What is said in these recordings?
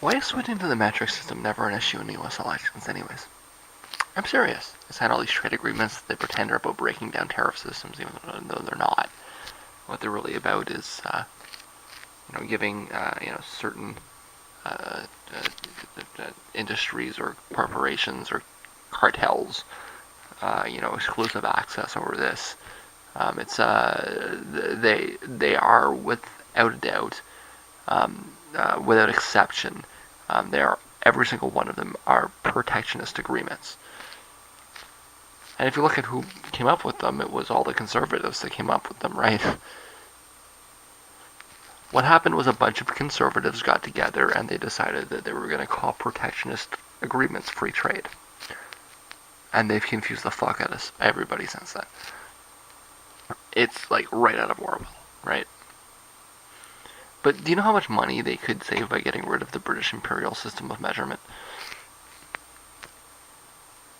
Why is switching to the metric system never an issue in U.S. elections anyways? I'm serious. They signed all these trade agreements that they pretend are about breaking down tariff systems, even though they're not. What they're really about is, giving, certain industries or corporations or cartels, exclusive access over this. It's they are without a doubt, without exception, they are every single one of them are protectionist agreements. And if you look at who came up with them, it was all the conservatives that came up with them, right? What happened was a bunch of conservatives got together and they decided that they were going to call protectionist agreements free trade. And they've confused the fuck out of everybody since then. It's like right out of Orwell, right? But do you know how much money they could save by getting rid of the British imperial system of measurement?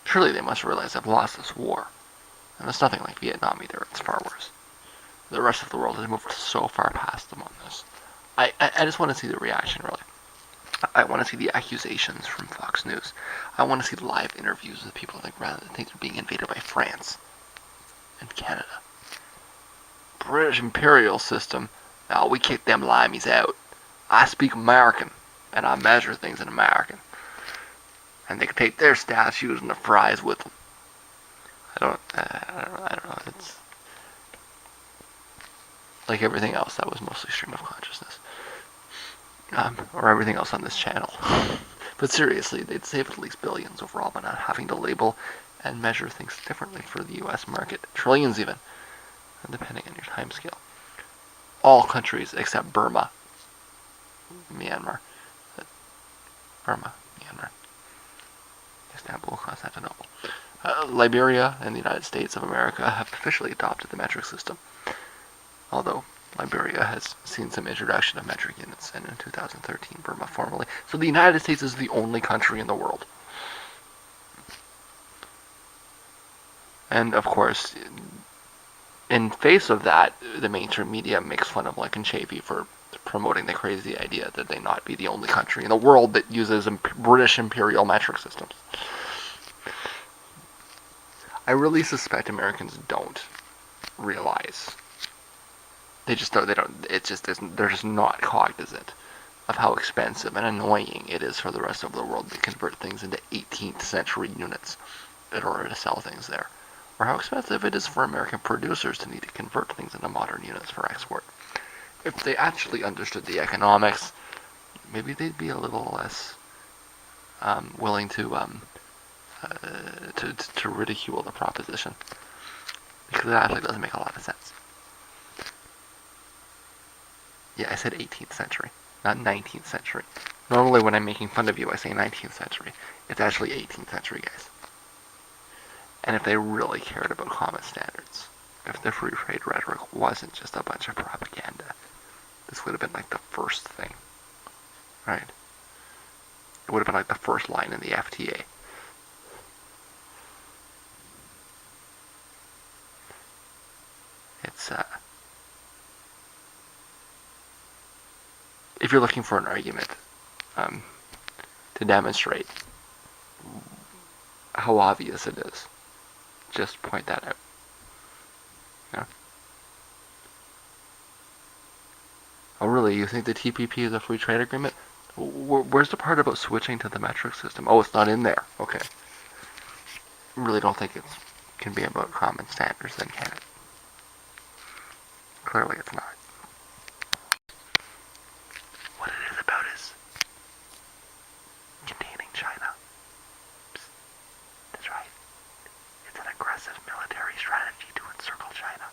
Surely they must realize they've lost this war. And it's nothing like Vietnam either, it's far worse. The rest of the world has moved so far past them on this. I just want to see the reaction, really. I want to see the accusations from Fox News. I want to see live interviews with people that rather think they're being invaded by France and Canada. British imperial system. Now we kick them limeys out. I speak American, and I measure things in American. And they can take their statues and their fries with them. I don't know. It's like everything else. That was mostly stream of consciousness, or everything else on this channel. But seriously, they'd save at least billions overall by not having to label and measure things differently for the U.S. market, trillions even, depending on your time scale. All countries except Burma, Myanmar, Istanbul, Constantinople. Liberia and the United States of America have officially adopted the metric system, although Liberia has seen some introduction of metric units, and in 2013 Burma formally. So the United States is the only country in the world. And of course, in face of that, the mainstream media makes fun of Lincoln Chafee for promoting the crazy idea that they not be the only country in the world that uses British imperial metric systems. I really suspect Americans don't realize. They don't, it just isn't, they're just not cognizant of how expensive and annoying it is for the rest of the world to convert things into 18th century units in order to sell things there. Or how expensive it is for American producers to need to convert things into modern units for export. If they actually understood the economics, maybe they'd be a little less willing to ridicule the proposition, because it actually doesn't make a lot of sense. Yeah, I said 18th century, not 19th century. Normally when I'm making fun of you, I say 19th century. It's actually 18th century, guys. And if they really cared about common standards, if the free trade rhetoric wasn't just a bunch of propaganda, this would have been like the first thing, right? It would have been like the first line in the FTA. It's, if you're looking for an argument to demonstrate how obvious it is, just point that out. Yeah. Oh, really? You think the TPP is a free trade agreement? Where's the part about switching to the metric system? Oh, it's not in there. Okay. I really don't think it can be about common standards, then, can it? Clearly, it's not. What it is about is containing China. Psst. That's right. It's an aggressive military strategy to encircle China.